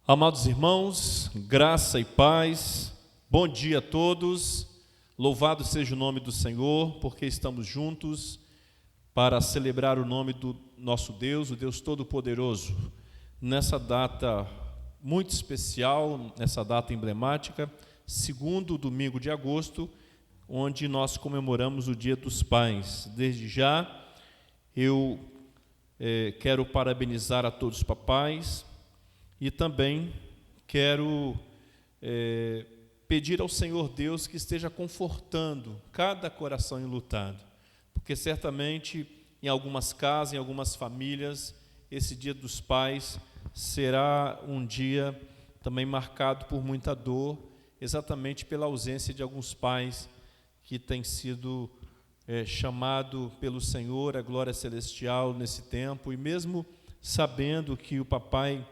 Amados irmãos, graça e paz, bom dia a todos, louvado seja o nome do Senhor, porque estamos juntos para celebrar o nome do nosso Deus, o Deus Todo-Poderoso, nessa data muito especial, nessa data emblemática, segundo domingo de agosto, onde nós comemoramos o Dia dos Pais. Desde já, eu quero parabenizar a todos os papais, e também quero pedir ao Senhor Deus que esteja confortando cada coração enlutado, porque certamente em algumas casas, em algumas famílias, esse Dia dos Pais será um dia também marcado por muita dor, exatamente pela ausência de alguns pais que têm sido chamado pelo Senhor à glória celestial nesse tempo, e mesmo sabendo que o papai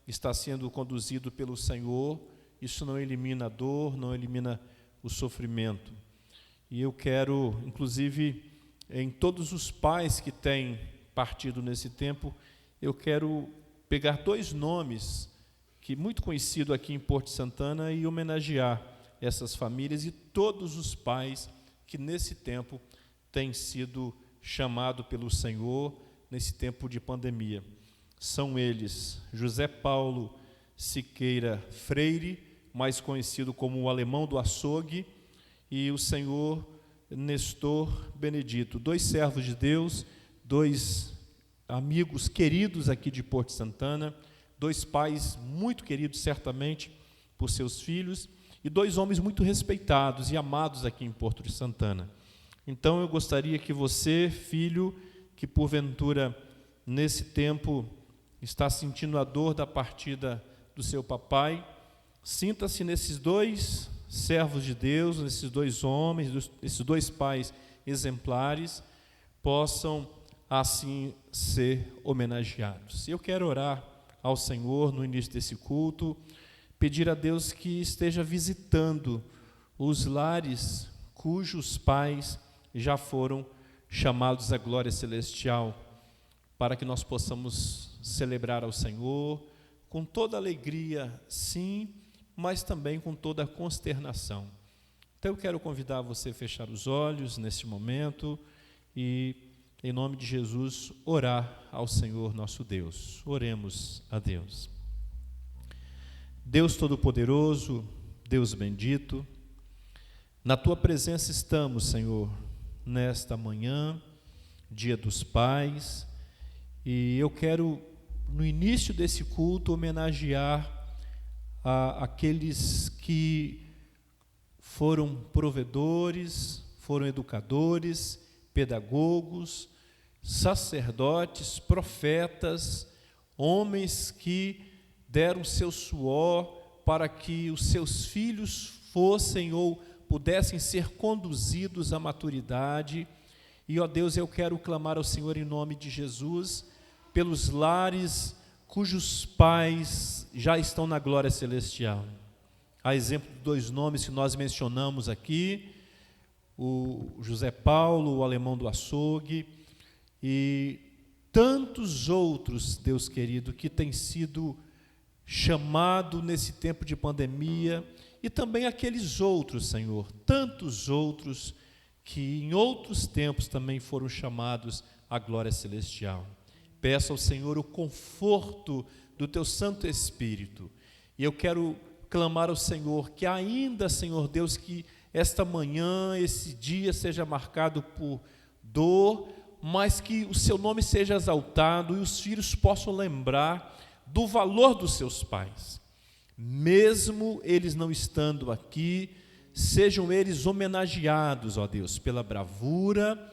está sendo conduzido pelo Senhor, isso não elimina a dor, não elimina o sofrimento. E eu quero, inclusive, em todos os pais que têm partido nesse tempo, eu quero pegar dois nomes que muito conhecido aqui em Porto Santana e homenagear essas famílias e todos os pais que nesse tempo têm sido chamados pelo Senhor nesse tempo de pandemia. São eles José Paulo Siqueira Freire, mais conhecido como o Alemão do Açougue, e o senhor Nestor Benedito, dois servos de Deus, dois amigos queridos aqui de Porto Santana, dois pais muito queridos certamente por seus filhos, e dois homens muito respeitados e amados aqui em Porto de Santana. Então eu gostaria que você, filho, que porventura nesse tempo está sentindo a dor da partida do seu papai, sinta-se nesses dois servos de Deus, nesses dois homens, esses dois pais exemplares, possam assim ser homenageados. Eu quero orar ao Senhor no início desse culto, pedir a Deus que esteja visitando os lares cujos pais já foram chamados à glória celestial, para que nós possamos celebrar ao Senhor com toda alegria, sim, mas também com toda consternação. Então eu quero convidar você a fechar os olhos nesse momento e, em nome de Jesus, orar ao Senhor nosso Deus. Oremos a Deus. Deus Todo-Poderoso, Deus bendito, na Tua presença estamos, Senhor, nesta manhã, Dia dos Pais, e eu quero, no início desse culto, homenagear aqueles que foram provedores, foram educadores, pedagogos, sacerdotes, profetas, homens que deram seu suor para que os seus filhos fossem ou pudessem ser conduzidos à maturidade. E, ó Deus, eu quero clamar ao Senhor em nome de Jesus, pelos lares cujos pais já estão na glória celestial. A exemplo de dois nomes que nós mencionamos aqui, o José Paulo, o Alemão do Açougue, e tantos outros, Deus querido, que têm sido chamados nesse tempo de pandemia, e também aqueles outros, Senhor, tantos outros que em outros tempos também foram chamados à glória celestial. Peço ao Senhor o conforto do Teu Santo Espírito. E eu quero clamar ao Senhor que ainda, Senhor Deus, que esta manhã, esse dia seja marcado por dor, mas que o Seu nome seja exaltado e os filhos possam lembrar do valor dos seus pais. Mesmo eles não estando aqui, sejam eles homenageados, ó Deus, pela bravura,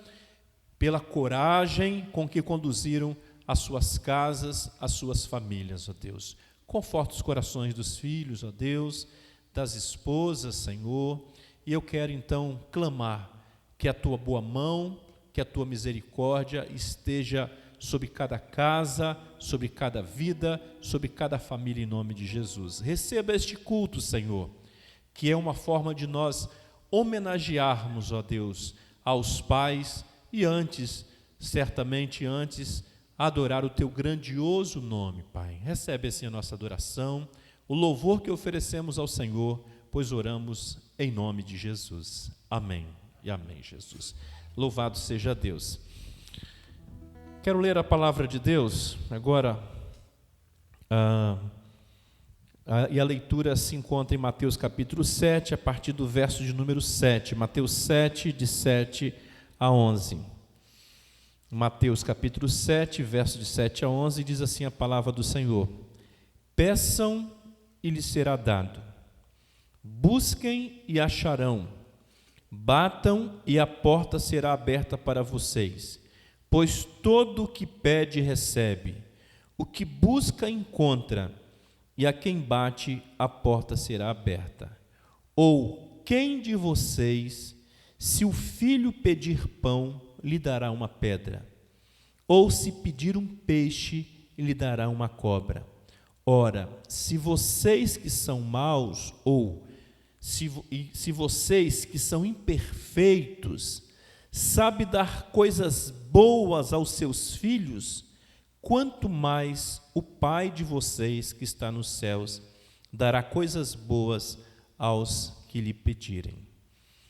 pela coragem com que conduziram as suas casas, as suas famílias, ó Deus. Conforta os corações dos filhos, ó Deus, das esposas, Senhor, e eu quero então clamar que a Tua boa mão, que a Tua misericórdia esteja sobre cada casa, sobre cada vida, sobre cada família em nome de Jesus. Receba este culto, Senhor, que é uma forma de nós homenagearmos, ó Deus, aos pais e antes, certamente antes, adorar o Teu grandioso nome, Pai. Recebe assim a nossa adoração, o louvor que oferecemos ao Senhor, pois oramos em nome de Jesus. Amém e amém, Jesus. Louvado seja Deus. Quero ler a palavra de Deus agora, e a leitura se encontra em Mateus capítulo 7, a partir do verso de número 7. Mateus 7, de 7 a 11. Mateus capítulo 7, verso de 7 a 11, diz assim a palavra do Senhor: Peçam e lhes será dado, busquem e acharão, batam e a porta será aberta para vocês. Pois todo o que pede recebe, o que busca encontra, e a quem bate a porta será aberta. Ou quem de vocês, se o filho pedir pão, lhe dará uma pedra? Ou se pedir um peixe, lhe dará uma cobra? Ora, se vocês que são maus, ou se vocês que são imperfeitos, sabem dar coisas boas aos seus filhos, quanto mais o Pai de vocês que está nos céus dará coisas boas aos que lhe pedirem.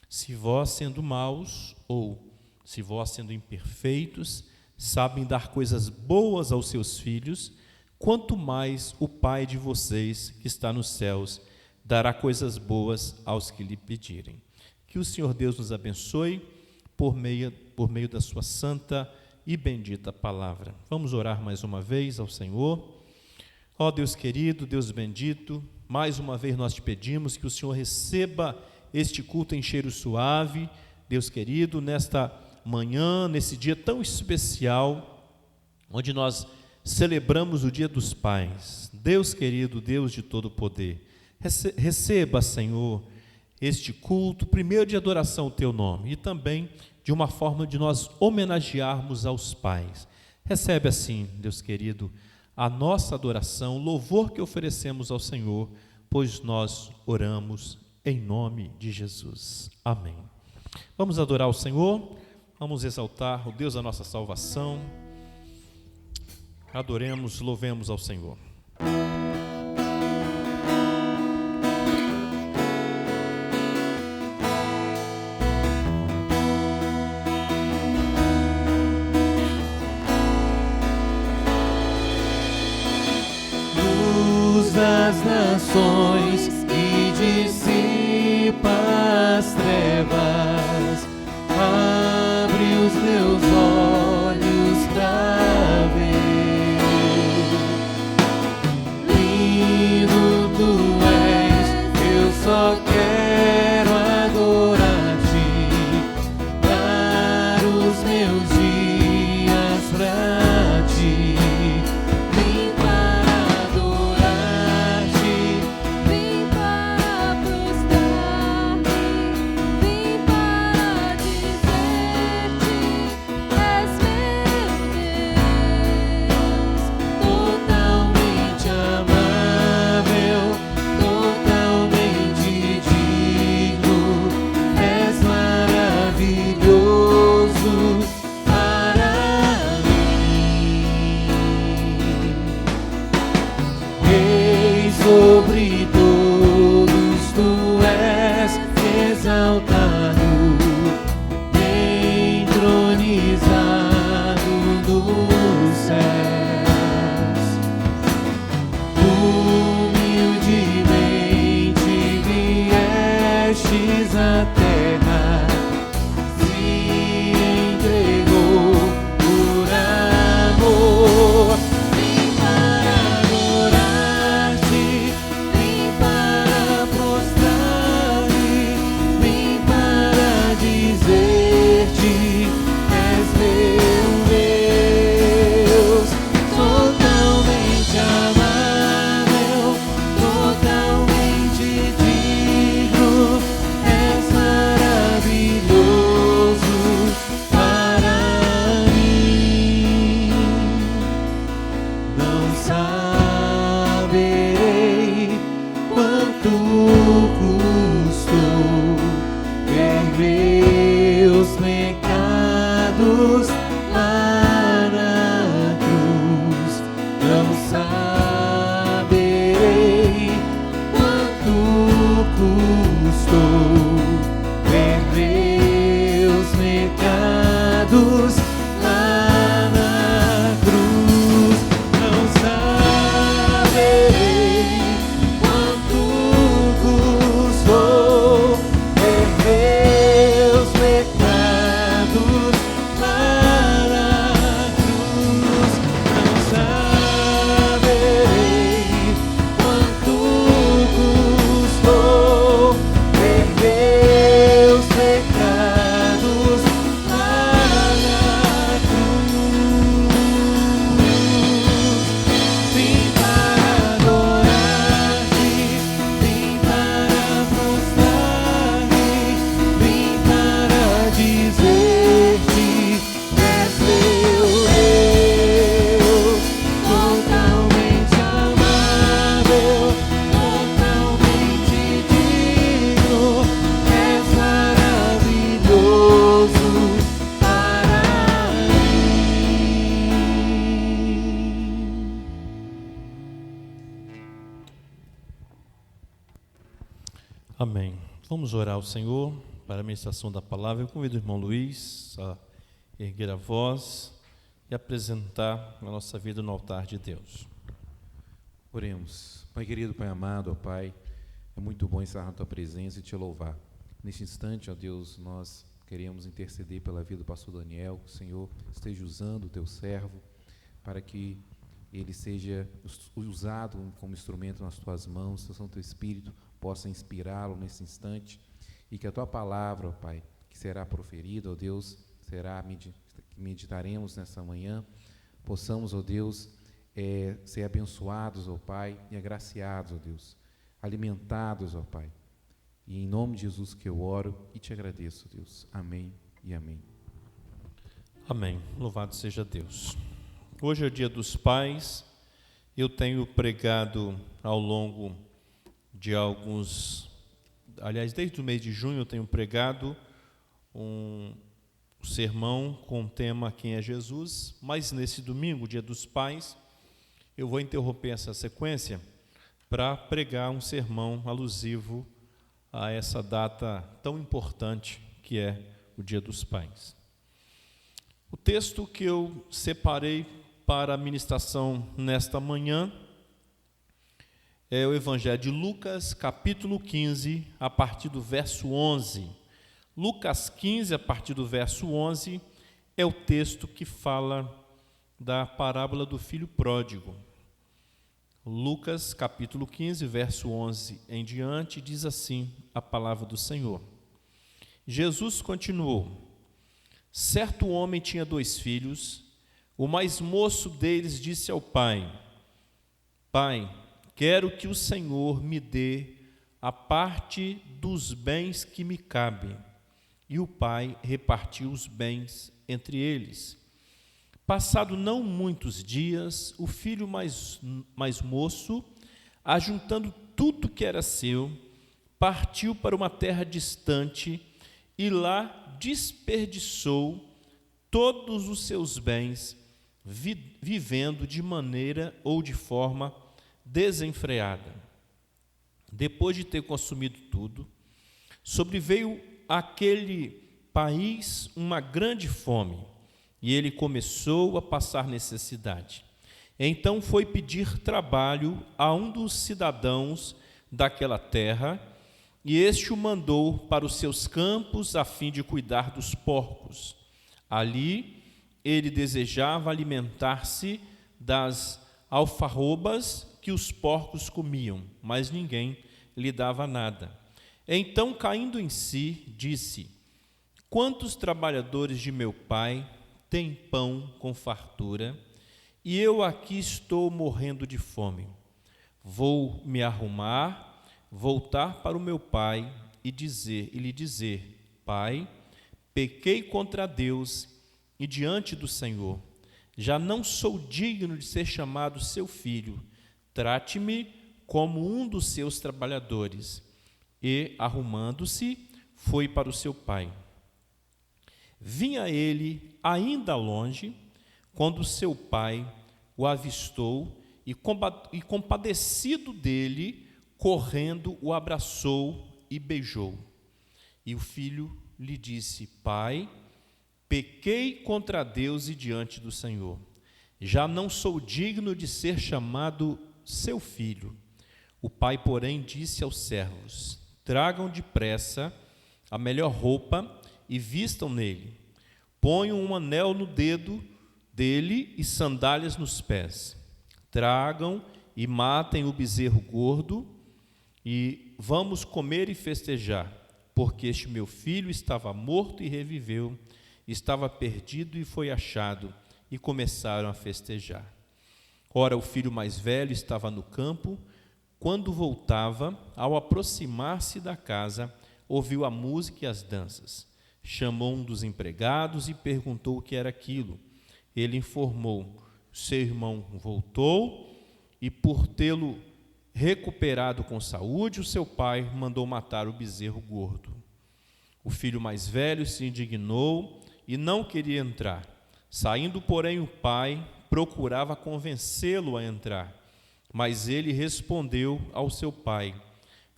Se vós, sendo maus, ou se vós, sendo imperfeitos, sabem dar coisas boas aos seus filhos, quanto mais o Pai de vocês que está nos céus dará coisas boas aos que lhe pedirem. Que o Senhor Deus nos abençoe por meio da sua santa e bendita palavra. Vamos orar mais uma vez ao Senhor. Ó Deus querido, Deus bendito, mais uma vez nós te pedimos que o Senhor receba este culto em cheiro suave, Deus querido, nesta manhã, nesse dia tão especial, onde nós celebramos o Dia dos Pais. Deus querido, Deus de todo poder, receba, Senhor, este culto, primeiro de adoração ao teu nome, e também de uma forma de nós homenagearmos aos pais. Recebe assim, Deus querido, a nossa adoração, o louvor que oferecemos ao Senhor, pois nós oramos em nome de Jesus. Amém. Vamos adorar o Senhor, vamos exaltar o Deus da nossa salvação. Adoremos, louvemos ao Senhor. Luz das nações que dissipa as trevas, abre os meus olhos pra ver. Lindo tu és, eu só quero adorar-te, dar os meus dias pra ti. Vim para adorar-te, Vim para prostrar-me, vim para dizer-te: és meu Deus, totalmente amável, totalmente digno, és maravilhoso para mim. Rei sobre todos, tu és exaltado, entronizado nos céus. Humildemente viestes à terra, se entregou por amor. Vim para adorar-te, vim para prostrar-me, vim para dizer-te: és meu Deus, Amém. Vamos orar ao Senhor para a ministração da palavra. Eu convido o irmão Luiz a erguer a voz e apresentar a nossa vida no altar de Deus. Oremos. Pai querido, Pai amado, ó Pai, é muito bom estar na Tua presença e Te louvar. Neste instante, ó Deus, nós queremos interceder pela vida do pastor Daniel, que o Senhor esteja usando o Teu servo para que ele seja usado como instrumento nas Tuas mãos, que o Santo Espírito possa inspirá-lo nesse instante e que a Tua palavra, ó Pai, que será proferida, ó Deus, que meditaremos nessa manhã, possamos, ó Deus, ser abençoados, ó Pai, e agraciados, ó Deus, alimentados, ó Pai. E em nome de Jesus que eu oro e Te agradeço, Deus. Amém e amém. Amém. Louvado seja Deus. Hoje é o Dia dos Pais. Eu tenho pregado ao longo de desde o mês de junho eu tenho pregado um sermão com o tema Quem é Jesus, mas nesse domingo, Dia dos Pais, eu vou interromper essa sequência para pregar um sermão alusivo a essa data tão importante que é o Dia dos Pais. O texto que eu separei para a ministração nesta manhã é o Evangelho de Lucas, capítulo 15, a partir do verso 11. Lucas 15, a partir do verso 11, é o texto que fala da parábola do filho pródigo. Lucas, capítulo 15, verso 11 em diante, diz assim a palavra do Senhor. Jesus continuou: certo homem tinha 2 filhos. O mais moço deles disse ao pai: Pai, quero que o Senhor me dê a parte dos bens que me cabem. E o pai repartiu os bens entre eles. Passado não muitos dias, o filho mais moço, ajuntando tudo que era seu, partiu para uma terra distante e lá desperdiçou todos os seus bens, vivendo de maneira ou de forma desenfreada. Depois de ter consumido tudo, sobreveio àquele país uma grande fome, e ele começou a passar necessidade. Então foi pedir trabalho a um dos cidadãos daquela terra, e este o mandou para os seus campos a fim de cuidar dos porcos. Ali ele desejava alimentar-se das alfarrobas que os porcos comiam, mas ninguém lhe dava nada. Então, caindo em si, disse: quantos trabalhadores de meu pai têm pão com fartura, e eu aqui estou morrendo de fome. Vou me arrumar, voltar para o meu pai e lhe dizer: Pai, pequei contra Deus e diante do Senhor. Já não sou digno de ser chamado seu filho. Trate-me como um dos seus trabalhadores. E, arrumando-se, foi para o seu pai. Vinha ele ainda longe, quando seu pai o avistou e, compadecido dele, correndo, o abraçou e beijou. E o filho lhe disse: Pai, pequei contra Deus e diante do Senhor. Já não sou digno de ser chamado seu filho. O pai, porém, disse aos servos: tragam depressa a melhor roupa e vistam nele. Ponham um anel no dedo dele e sandálias nos pés. Tragam e matem o bezerro gordo e vamos comer e festejar, porque este meu filho estava morto e reviveu, estava perdido e foi achado, e começaram a festejar. Ora, o filho mais velho estava no campo. Quando voltava, ao aproximar-se da casa, ouviu a música e as danças. Chamou um dos empregados e perguntou o que era aquilo. Ele informou: seu irmão voltou e, por tê-lo recuperado com saúde, o seu pai mandou matar o bezerro gordo. O filho mais velho se indignou e não queria entrar. Saindo, porém, o pai procurava convencê-lo a entrar, mas ele respondeu ao seu pai: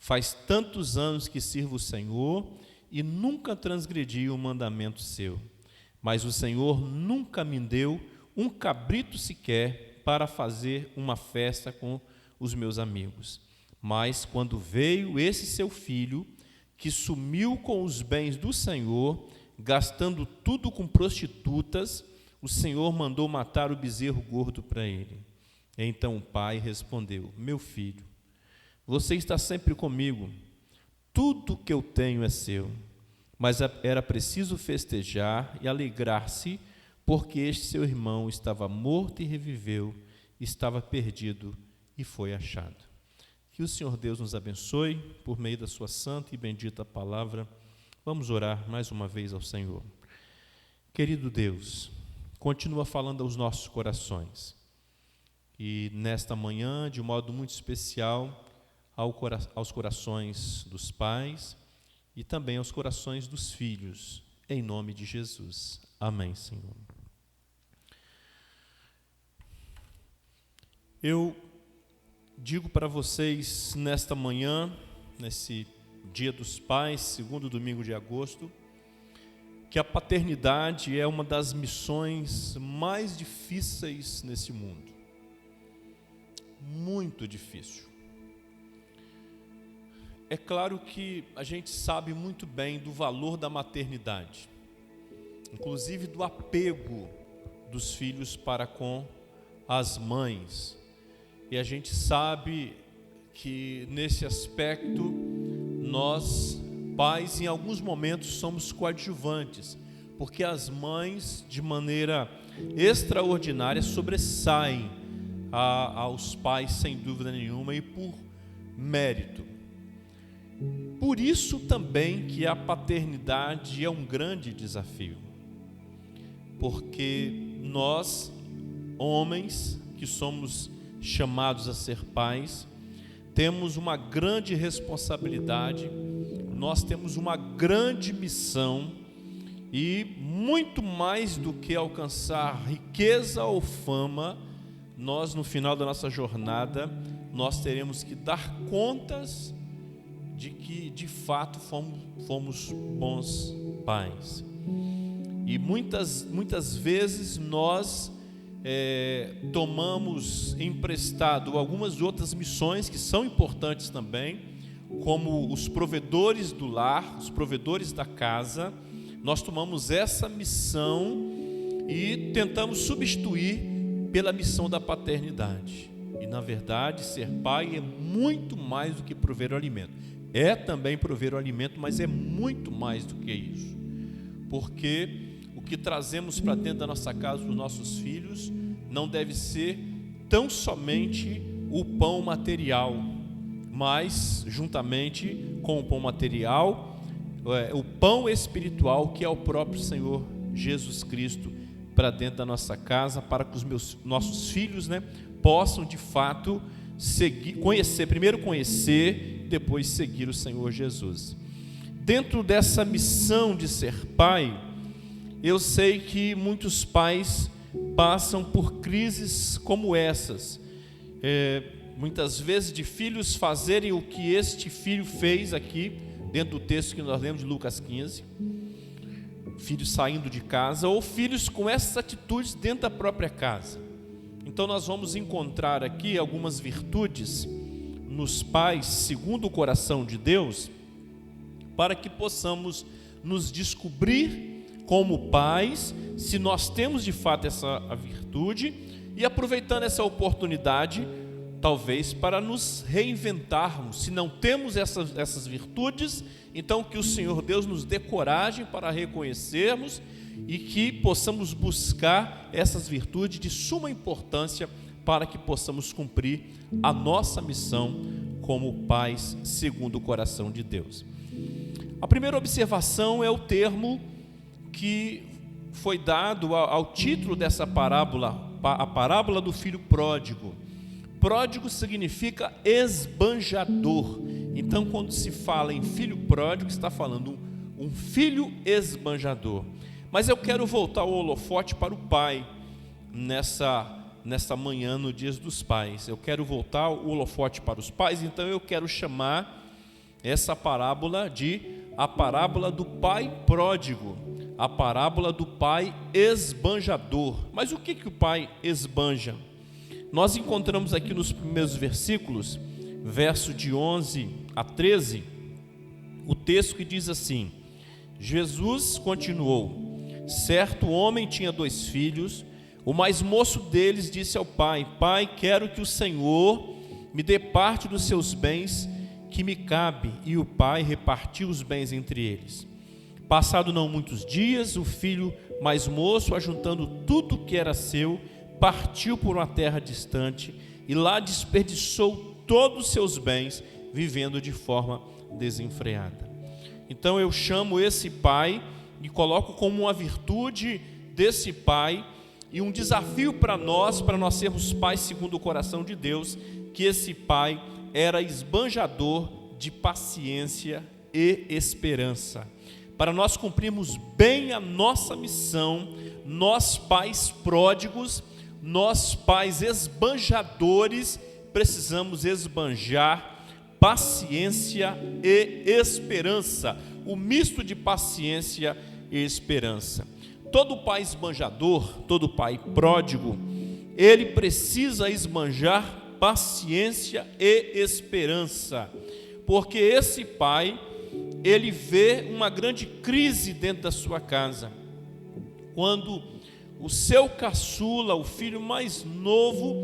Faz tantos anos que sirvo o Senhor e nunca transgredi um mandamento seu. Mas o Senhor nunca me deu um cabrito sequer para fazer uma festa com os meus amigos. Mas quando veio esse seu filho, que sumiu com os bens do Senhor, gastando tudo com prostitutas, o Senhor mandou matar o bezerro gordo para ele. Então o pai respondeu: meu filho, você está sempre comigo, tudo que eu tenho é seu. Mas era preciso festejar e alegrar-se, porque este seu irmão estava morto e reviveu, estava perdido e foi achado. Que o Senhor Deus nos abençoe por meio da sua santa e bendita palavra. Vamos orar mais uma vez ao Senhor. Querido Deus, continua falando aos nossos corações. E nesta manhã, de um modo muito especial, aos corações dos pais e também aos corações dos filhos, em nome de Jesus. Amém, Senhor. Eu digo para vocês nesta manhã, nesse Dia dos Pais, segundo domingo de agosto, que a paternidade é uma das missões mais difíceis nesse mundo. Muito difícil. É claro que a gente sabe muito bem do valor da maternidade, inclusive do apego dos filhos para com as mães. E a gente sabe que nesse aspecto nós, pais, em alguns momentos somos coadjuvantes, porque as mães, de maneira extraordinária, sobressaem aos pais, sem dúvida nenhuma, e por mérito. Por isso também que a paternidade é um grande desafio, porque nós, homens, que somos chamados a ser pais, temos uma grande responsabilidade, nós temos uma grande missão, e muito mais do que alcançar riqueza ou fama, nós, no final da nossa jornada, nós teremos que dar contas de que de fato fomos bons pais. E muitas vezes nós tomamos emprestado algumas outras missões que são importantes também, como os provedores do lar, os provedores da casa. Nós tomamos essa missão e tentamos substituir pela missão da paternidade. E na verdade, ser pai é muito mais do que prover o alimento. É também prover o alimento, mas é muito mais do que isso. Porque o que trazemos para dentro da nossa casa, dos nossos filhos, não deve ser tão somente o pão material, mas juntamente com o pão material, o pão espiritual, que é o próprio Senhor Jesus Cristo, para dentro da nossa casa, para que os nossos filhos, possam de fato primeiro conhecer, depois seguir o Senhor Jesus. Dentro dessa missão de ser pai, eu sei que muitos pais passam por crises como essas, muitas vezes de filhos fazerem o que este filho fez aqui, dentro do texto que nós lemos de Lucas 15, filhos saindo de casa, ou filhos com essas atitudes dentro da própria casa. Então nós vamos encontrar aqui algumas virtudes nos pais, segundo o coração de Deus, para que possamos nos descobrir como pais, se nós temos de fato essa virtude, e aproveitando essa oportunidade, talvez para nos reinventarmos. Se não temos essas virtudes, então que o Senhor Deus nos dê coragem para reconhecermos e que possamos buscar essas virtudes de suma importância para que possamos cumprir a nossa missão como pais segundo o coração de Deus. A primeira observação é o termo que foi dado ao título dessa parábola, a parábola do filho pródigo. Pródigo significa esbanjador. Então, quando se fala em filho pródigo, está falando um filho esbanjador. Mas eu quero voltar o holofote para o pai nessa manhã, no Dia dos Pais. Eu quero voltar o holofote para os pais, então eu quero chamar essa parábola a parábola do pai pródigo, a parábola do pai esbanjador. Mas o que o pai esbanja? Nós encontramos aqui nos primeiros versículos, verso de 11 a 13, o texto que diz assim: Jesus continuou: certo homem tinha 2 filhos. O mais moço deles disse ao pai: Pai, quero que o Senhor me dê parte dos seus bens que me cabe. E o pai repartiu os bens entre eles. Passado não muitos dias, o filho mais moço, ajuntando tudo que era seu, partiu por uma terra distante e lá desperdiçou todos os seus bens, vivendo de forma desenfreada. Então eu chamo esse pai e coloco como uma virtude desse pai e um desafio para nós sermos pais segundo o coração de Deus, que esse pai era esbanjador de paciência e esperança. Para nós cumprirmos bem a nossa missão, nós pais pródigos, nós pais esbanjadores, precisamos esbanjar paciência e esperança, o misto de paciência e esperança. Todo pai esbanjador, todo pai pródigo, ele precisa esbanjar paciência e esperança, porque esse pai, ele vê uma grande crise dentro da sua casa, quando o seu caçula, o filho mais novo,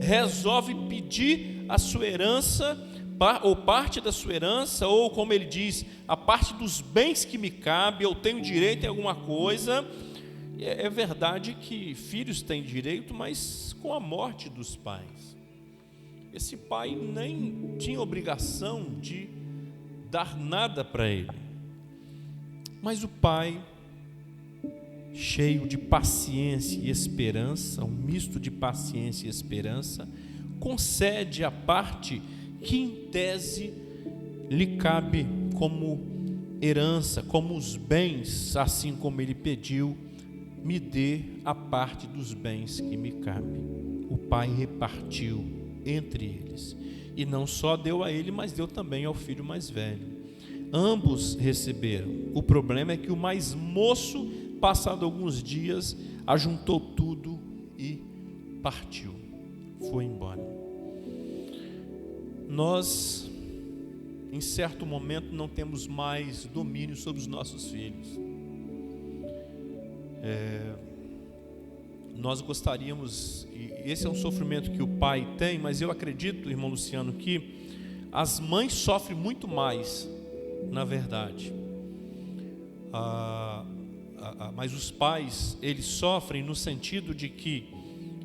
resolve pedir a sua herança, ou parte da sua herança, ou como ele diz, a parte dos bens que me cabe, eu tenho direito em alguma coisa. É verdade que filhos têm direito, mas com a morte dos pais. Esse pai nem tinha obrigação de dar nada para ele. Mas o pai, cheio de paciência e esperança, um misto de paciência e esperança, concede a parte que em tese lhe cabe como herança, como os bens, assim como ele pediu: me dê a parte dos bens que me cabe. O pai repartiu entre eles, e não só deu a ele, mas deu também ao filho mais velho. Ambos receberam. O problema é que o mais moço, passado alguns dias, ajuntou tudo e partiu, foi embora. Nós, em certo momento, não temos mais domínio sobre os nossos filhos. Nós gostaríamos, e esse é um sofrimento que o pai tem, mas eu acredito, irmão Luciano, que as mães sofrem muito mais, na verdade. Mas os pais, eles sofrem no sentido de que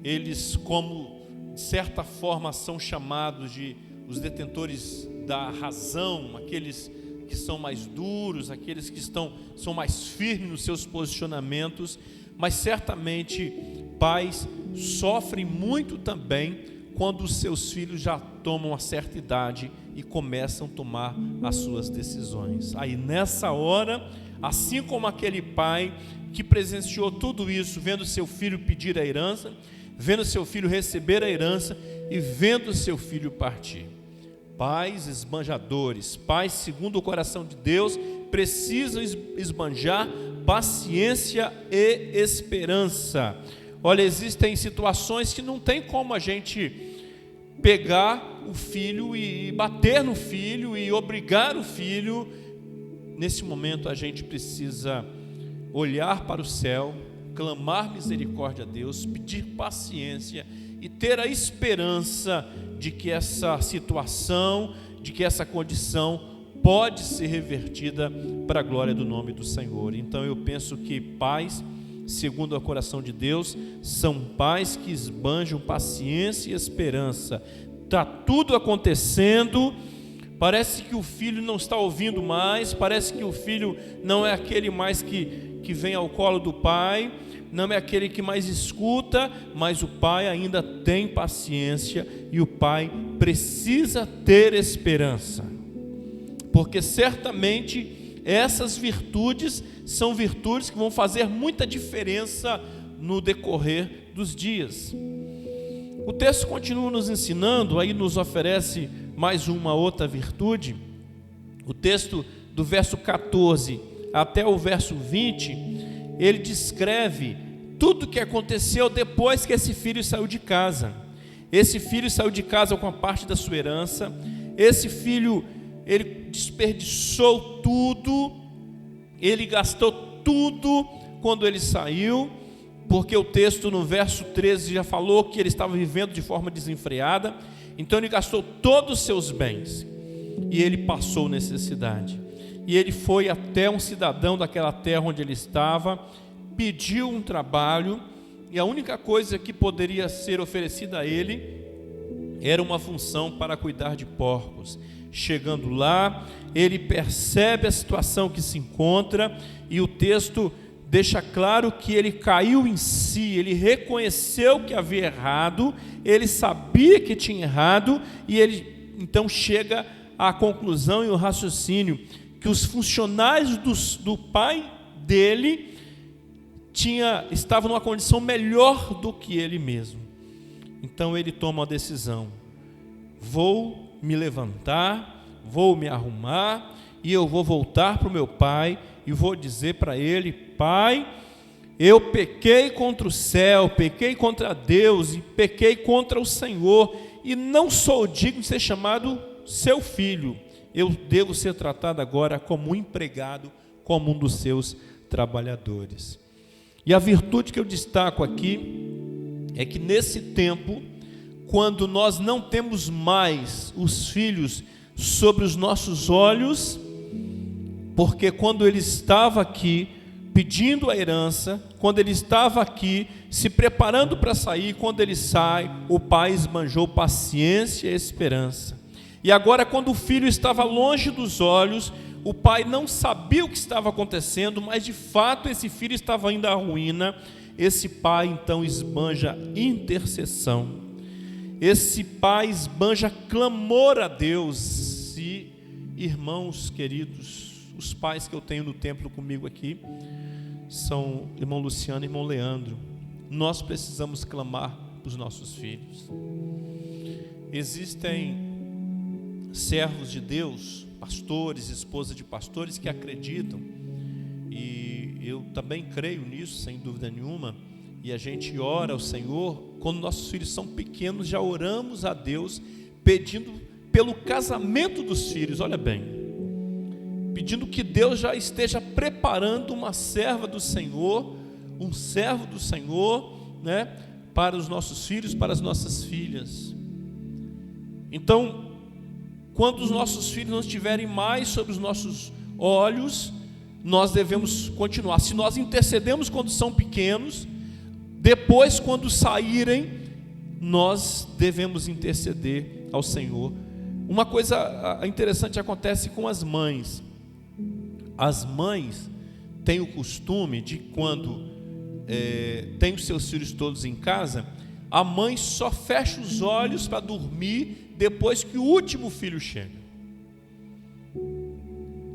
eles, como de certa forma, são chamados de os detentores da razão, aqueles que são mais duros, aqueles que são mais firmes nos seus posicionamentos. Mas certamente pais sofrem muito também quando os seus filhos já tomam uma certa idade e começam a tomar as suas decisões. Aí nessa hora, assim como aquele pai que presenciou tudo isso, vendo seu filho pedir a herança, vendo seu filho receber a herança e vendo seu filho partir. Pais esbanjadores, pais segundo o coração de Deus, precisam esbanjar paciência e esperança. Olha, existem situações que não tem como a gente pegar o filho e bater no filho e obrigar o filho. Nesse momento a gente precisa olhar para o céu, clamar misericórdia a Deus, pedir paciência e ter a esperança de que essa situação, de que essa condição pode ser revertida para a glória do nome do Senhor. Então eu penso que pais, segundo o coração de Deus, são pais que esbanjam paciência e esperança. Está tudo acontecendo, parece que o filho não está ouvindo mais, parece que o filho não é aquele mais que vem ao colo do pai, não é aquele que mais escuta, mas o pai ainda tem paciência e o pai precisa ter esperança, porque certamente essas virtudes são virtudes que vão fazer muita diferença no decorrer dos dias. O texto continua nos ensinando, aí nos oferece mais uma outra virtude, O texto do verso 14 até o verso 20, ele descreve tudo o que aconteceu depois que esse filho saiu de casa. Esse filho saiu de casa com a parte da sua herança. Esse filho, ele desperdiçou tudo, ele gastou tudo quando ele saiu, porque o texto no verso 13 já falou que ele estava vivendo de forma desenfreada. Então ele gastou todos os seus bens e ele passou necessidade. E ele foi até um cidadão daquela terra onde ele estava, pediu um trabalho, e a única coisa que poderia ser oferecida a ele era uma função para cuidar de porcos. Chegando lá, ele percebe a situação que se encontra, e o texto deixa claro que ele caiu em si, ele reconheceu que havia errado, ele sabia que tinha errado, e ele então chega à conclusão e ao raciocínio que os funcionários do pai dele estavam numa condição melhor do que ele mesmo. Então ele toma uma decisão: vou me levantar, vou me arrumar, e eu vou voltar para o meu pai, e vou dizer para ele: pai, eu pequei contra o céu, pequei contra Deus, e pequei contra o Senhor, e não sou digno de ser chamado seu filho. Eu devo ser tratado agora como um empregado, como um dos seus trabalhadores. E a virtude que eu destaco aqui é que nesse tempo, quando nós não temos mais os filhos sobre os nossos olhos, porque quando ele estava aqui pedindo a herança, quando ele estava aqui se preparando para sair, quando ele sai, o pai esbanjou paciência e esperança. E agora, quando o filho estava longe dos olhos, o pai não sabia o que estava acontecendo, mas de fato esse filho estava indo à ruína. Esse pai então esbanja intercessão, esse pai esbanja clamor a Deus. E irmãos queridos, os pais que eu tenho no templo comigo aqui são irmão Luciano e irmão Leandro. Nós precisamos clamar para os nossos filhos. Existem servos de Deus, pastores, esposas de pastores que acreditam, e eu também creio nisso, sem dúvida nenhuma, e a gente ora ao Senhor. Quando nossos filhos são pequenos, já oramos a Deus pedindo pelo casamento dos filhos. Olha bem, pedindo que Deus já esteja preparando uma serva do Senhor, um servo do Senhor, né, para os nossos filhos, para as nossas filhas. Então, quando os nossos filhos não estiverem mais sobre os nossos olhos, nós devemos continuar. Se nós intercedemos quando são pequenos, depois, quando saírem, nós devemos interceder ao Senhor. Uma coisa interessante acontece com as mães. As mães têm o costume de, quando tem os seus filhos todos em casa, a mãe só fecha os olhos para dormir depois que o último filho chega.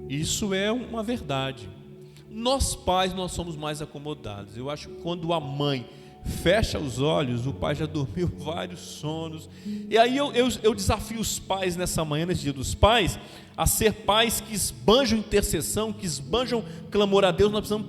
Isso é uma verdade. Nós pais, nós somos mais acomodados. Eu acho que quando a mãe fecha os olhos, o pai já dormiu vários sonos. E aí eu desafio os pais nessa manhã, nesse dia dos pais, a ser pais que esbanjam intercessão, que esbanjam clamor a Deus. Nós precisamos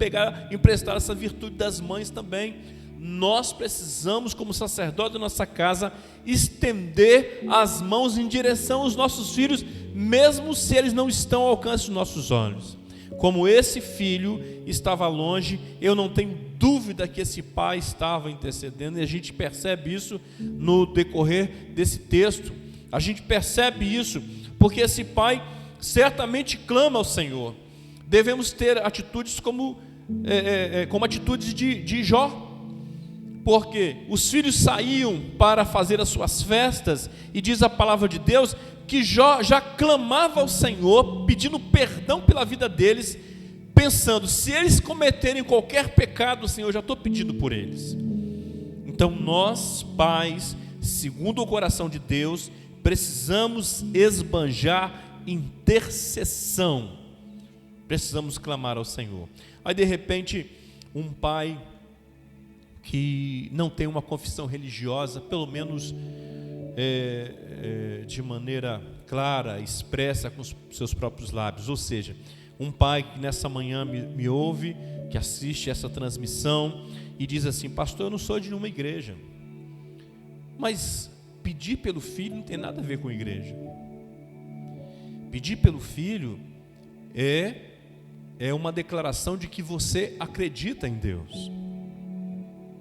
emprestar essa virtude das mães também. Nós precisamos, como sacerdote da nossa casa, estender as mãos em direção aos nossos filhos, mesmo se eles não estão ao alcance dos nossos olhos. Como esse filho estava longe, eu não tenho dúvida que esse pai estava intercedendo, e a gente percebe isso no decorrer desse texto. A gente percebe isso porque esse pai certamente clama ao Senhor. Devemos ter atitudes como atitudes de Jó, porque os filhos saíam para fazer as suas festas, e diz a palavra de Deus que Jó já clamava ao Senhor, pedindo perdão pela vida deles, pensando: se eles cometerem qualquer pecado, Senhor, eu já estou pedindo por eles. Então nós, pais, segundo o coração de Deus, precisamos esbanjar intercessão, precisamos clamar ao Senhor. Aí de repente, um pai que não tem uma confissão religiosa, pelo menos de maneira clara, expressa com os seus próprios lábios. Ou seja, um pai que nessa manhã me ouve, que assiste essa transmissão e diz assim: pastor, eu não sou de nenhuma igreja. Mas pedir pelo filho não tem nada a ver com igreja. Pedir pelo filho é uma declaração de que você acredita em Deus,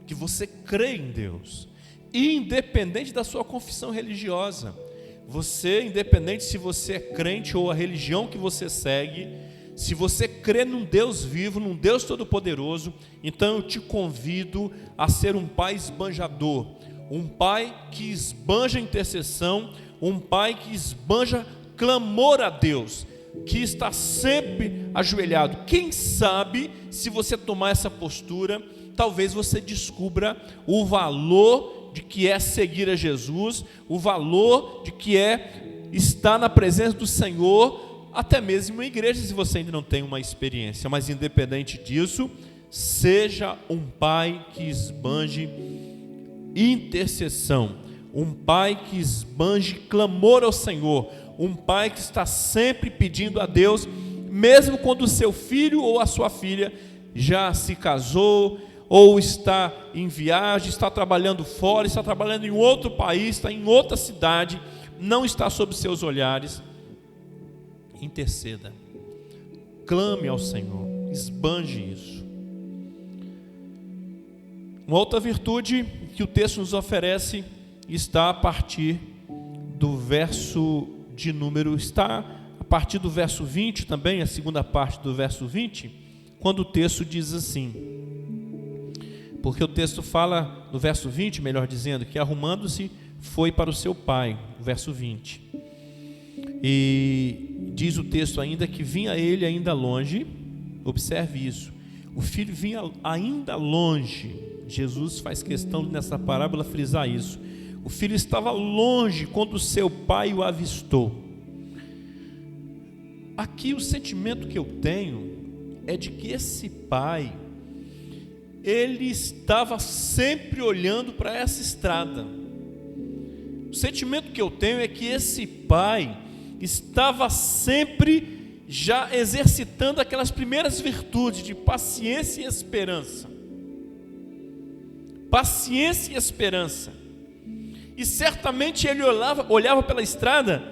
que você crê em Deus, independente da sua confissão religiosa. Você, independente se você é crente ou a religião que você segue, se você crê num Deus vivo, num Deus todo-poderoso, então eu te convido a ser um pai esbanjador, um pai que esbanja intercessão, um pai que esbanja clamor a Deus, que está sempre ajoelhado. Quem sabe, se você tomar essa postura, talvez você descubra o valor de que é seguir a Jesus, o valor de que é estar na presença do Senhor, até mesmo em igreja, se você ainda não tem uma experiência. Mas independente disso, seja um pai que esbanje intercessão, um pai que esbanje clamor ao Senhor, um pai que está sempre pedindo a Deus, mesmo quando o seu filho ou a sua filha já se casou, ou está em viagem, está trabalhando fora, está trabalhando em outro país, está em outra cidade, não está sob seus olhares. Interceda, clame ao Senhor, esbanje isso. Uma outra virtude que o texto nos oferece está a partir do verso de número, está a partir do verso 20 também, a segunda parte do verso 20, quando o texto diz assim, porque o texto fala, no verso 20, melhor dizendo, que arrumando-se foi para o seu pai, verso 20, e diz o texto ainda que vinha ele ainda longe. Observe isso, o filho vinha ainda longe. Jesus faz questão nessa parábola frisar isso. O filho estava longe quando o seu pai o avistou. Aqui o sentimento que eu tenho é de que esse pai, ele estava sempre olhando para essa estrada. O sentimento que eu tenho é que esse pai estava sempre já exercitando aquelas primeiras virtudes de paciência e esperança. Paciência e esperança. E certamente ele olhava pela estrada,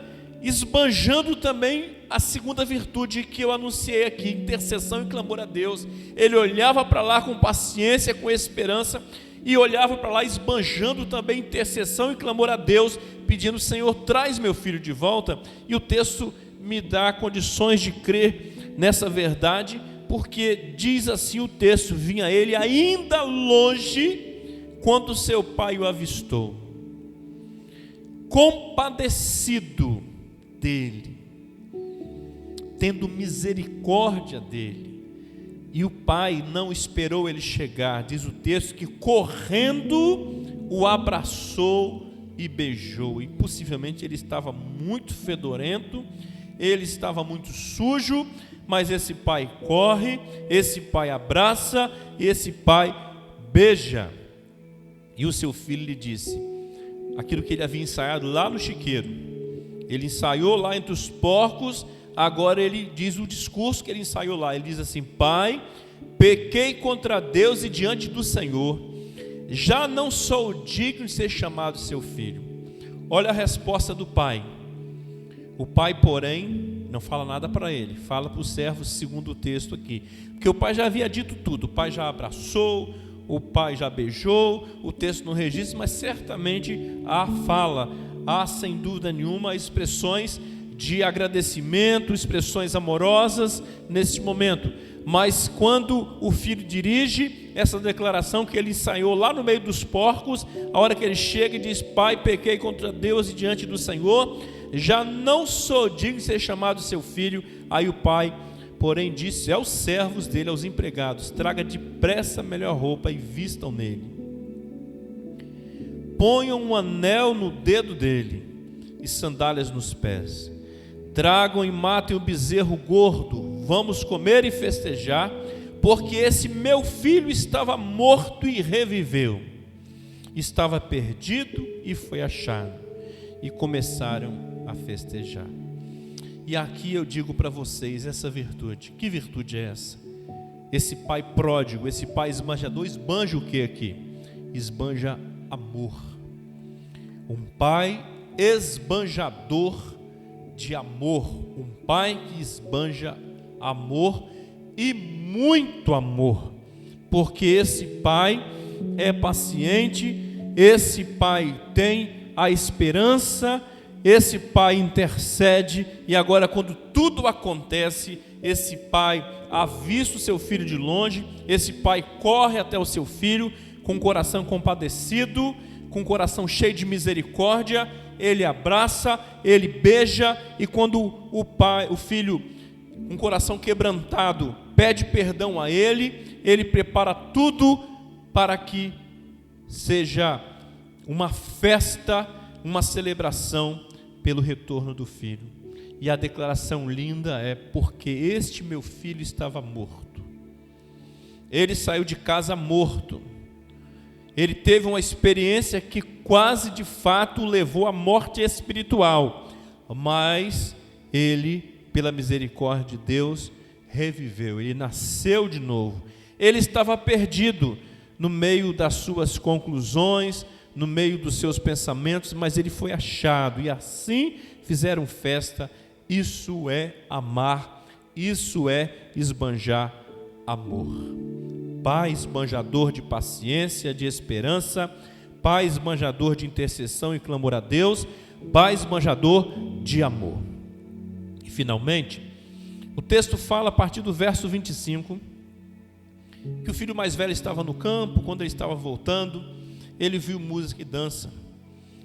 esbanjando também a segunda virtude que eu anunciei aqui, intercessão e clamor a Deus. Ele olhava para lá com paciência, com esperança, e olhava para lá esbanjando também intercessão e clamor a Deus, pedindo: Senhor, traz meu filho de volta. E o texto me dá condições de crer nessa verdade, porque diz assim o texto: vinha ele ainda longe quando seu pai o avistou, compadecido dele, tendo misericórdia dele. E o pai não esperou ele chegar, diz o texto, que correndo o abraçou e beijou. E possivelmente ele estava muito fedorento, ele estava muito sujo, mas esse pai corre, esse pai abraça, esse pai beija. E o seu filho lhe disse aquilo que ele havia ensaiado lá no chiqueiro. Ele ensaiou lá entre os porcos, agora ele diz o discurso que ele ensaiou lá. Ele diz assim: Pai, pequei contra Deus e diante do Senhor, já não sou digno de ser chamado seu filho. Olha a resposta do pai. O pai, porém, não fala nada para ele, fala para o servo, segundo o texto aqui, porque o pai já havia dito tudo. O pai já abraçou, o pai já beijou, o texto não registra, mas certamente há sem dúvida nenhuma expressões de agradecimento, expressões amorosas nesse momento. Mas quando o filho dirige essa declaração que ele ensaiou lá no meio dos porcos, a hora que ele chega e diz: Pai, pequei contra Deus e diante do Senhor, já não sou digno de ser chamado seu filho. Aí o pai, porém, disse aos servos dele, aos empregados: traga depressa a melhor roupa e vistam nele. Ponham um anel no dedo dele e sandálias nos pés. Tragam e matem o bezerro gordo. Vamos comer e festejar, porque esse meu filho estava morto e reviveu. Estava perdido e foi achado. e começaram a festejar. E aqui eu digo para vocês essa virtude. Que virtude é essa? Esse pai pródigo, esse pai esbanjador, esbanja o que aqui? Esbanja amor. Um pai esbanjador de amor. Um pai que esbanja amor e muito amor. Porque esse pai é paciente, esse pai tem a esperança, esse pai intercede, e agora quando tudo acontece, esse pai avista o seu filho de longe, esse pai corre até o seu filho com o coração compadecido, com o coração cheio de misericórdia, ele abraça, ele beija, e quando o filho, com o coração quebrantado, pede perdão a ele, ele prepara tudo para que seja uma festa, uma celebração pelo retorno do filho. E a declaração linda é: porque este meu filho estava morto. Ele saiu de casa morto. Ele teve uma experiência que quase de fato o levou à morte espiritual, mas ele, pela misericórdia de Deus, reviveu, ele nasceu de novo. Ele estava perdido no meio das suas conclusões, no meio dos seus pensamentos, mas ele foi achado, e assim fizeram festa. Isso é amar, isso é esbanjar amor. Pai esbanjador de paciência, de esperança, pai esbanjador de intercessão e clamor a Deus, pai esbanjador de amor. E finalmente, o texto fala a partir do verso 25, que o filho mais velho estava no campo. Quando ele estava voltando, ele viu música e dança,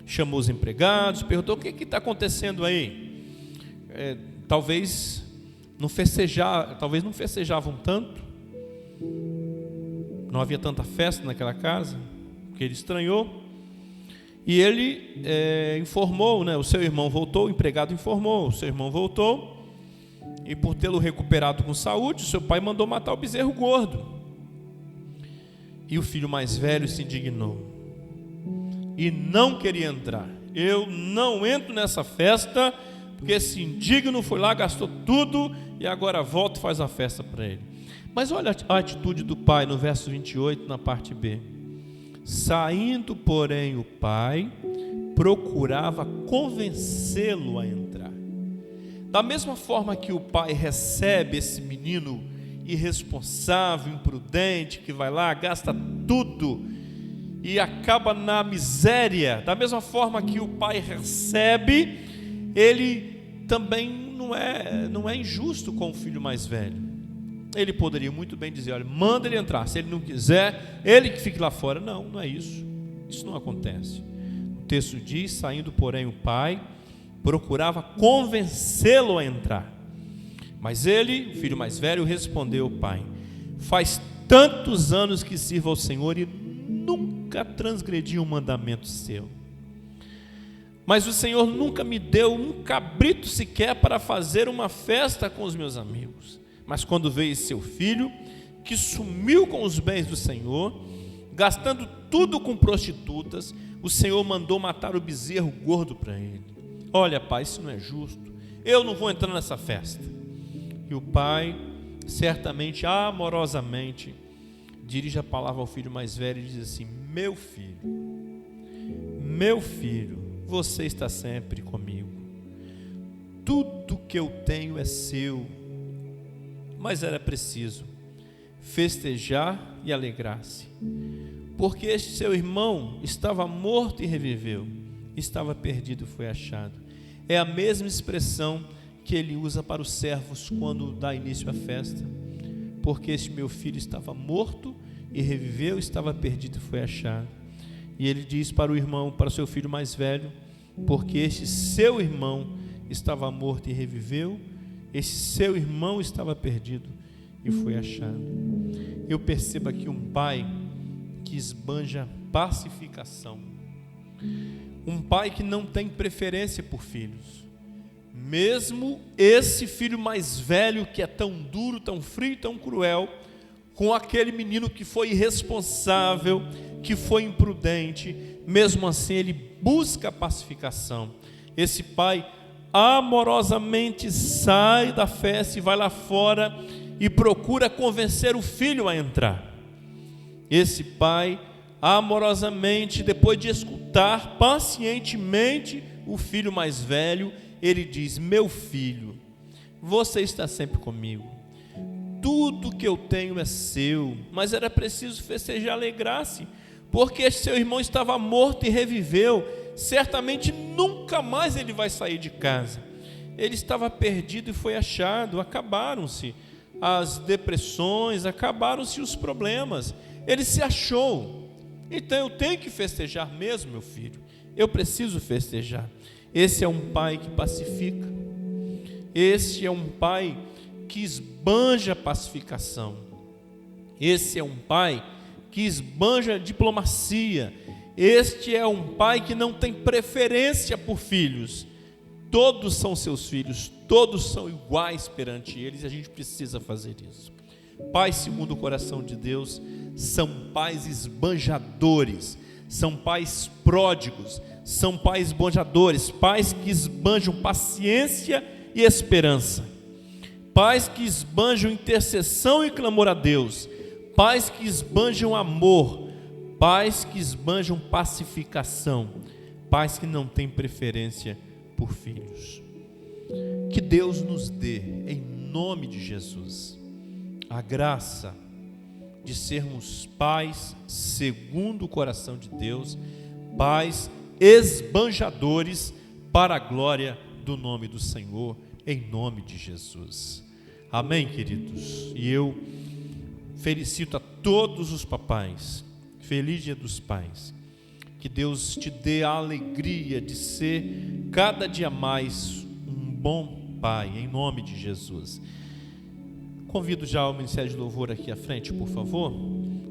chamou os empregados, perguntou: o que está acontecendo aí? Talvez não festejavam tanto, não havia tanta festa naquela casa, porque ele estranhou, e ele informou, o seu irmão voltou, o empregado informou, o seu irmão voltou, e por tê-lo recuperado com saúde, o seu pai mandou matar o bezerro gordo. E o filho mais velho se indignou e não queria entrar. Eu não entro nessa festa, porque esse indigno foi lá, gastou tudo e agora volta e faz a festa para ele. Mas olha a atitude do pai no verso 28, na parte B. Saindo, porém, o pai procurava convencê-lo a entrar. Da mesma forma que o pai recebe esse menino irresponsável, imprudente, que vai lá, gasta tudo e acaba na miséria, da mesma forma que o pai recebe, ele também não é injusto com o filho mais velho. Ele poderia muito bem dizer: olha, manda ele entrar, se ele não quiser, ele que fique lá fora. Não é isso, isso não acontece. O texto diz: saindo, porém, o pai procurava convencê-lo a entrar. Mas ele, o filho mais velho, respondeu ao pai: faz tantos anos que sirvo ao Senhor e nunca transgredi um mandamento seu. Mas o Senhor nunca me deu um cabrito sequer para fazer uma festa com os meus amigos. Mas quando veio seu filho, que sumiu com os bens do Senhor, gastando tudo com prostitutas, o Senhor mandou matar o bezerro gordo para ele. Olha, pai, isso não é justo, eu não vou entrar nessa festa. E o pai, certamente, amorosamente, dirige a palavra ao filho mais velho e diz assim: meu filho, você está sempre comigo, tudo que eu tenho é seu. Mas era preciso festejar e alegrar-se, porque este seu irmão estava morto e reviveu, estava perdido e foi achado. É a mesma expressão que ele usa para os servos quando dá início à festa. Porque este meu filho estava morto e reviveu, estava perdido e foi achado. E ele diz para o irmão, para o seu filho mais velho: porque este seu irmão estava morto e reviveu, este seu irmão estava perdido e foi achado. Eu percebo aqui um pai que esbanja pacificação, um pai que não tem preferência por filhos. Mesmo esse filho mais velho, que é tão duro, tão frio, tão cruel, com aquele menino que foi irresponsável, que foi imprudente. Mesmo assim ele busca a pacificação. Esse pai amorosamente sai da festa e vai lá fora e procura convencer o filho a entrar. Esse pai amorosamente, depois de escutar pacientemente o filho mais velho, ele diz: meu filho, você está sempre comigo, tudo que eu tenho é seu. Mas era preciso festejar, alegrar-se, porque seu irmão estava morto e reviveu. Certamente nunca mais ele vai sair de casa. Ele estava perdido e foi achado. Acabaram-se as depressões, acabaram-se os problemas. Ele se achou. Então eu tenho que festejar mesmo, meu filho. Eu preciso festejar. Esse é um pai que pacifica. Esse é um pai que esbanja a pacificação. Esse é um pai que esbanja a diplomacia. Este é um pai que não tem preferência por filhos. Todos são seus filhos, todos são iguais perante eles, e a gente precisa fazer isso. Pais segundo o coração de Deus são pais esbanjadores, são pais pródigos, são pais esbanjadores, pais que esbanjam paciência e esperança, pais que esbanjam intercessão e clamor a Deus, pais que esbanjam amor, pais que esbanjam pacificação, pais que não têm preferência por filhos. Que Deus nos dê, em nome de Jesus, a graça de sermos pais segundo o coração de Deus, pais esbanjadores para a glória do nome do Senhor, em nome de Jesus. Amém, queridos? E eu felicito a todos os papais. Feliz Dia dos Pais. Que Deus te dê a alegria de ser cada dia mais um bom pai, em nome de Jesus. Convido já o Ministério de Louvor aqui à frente, por favor.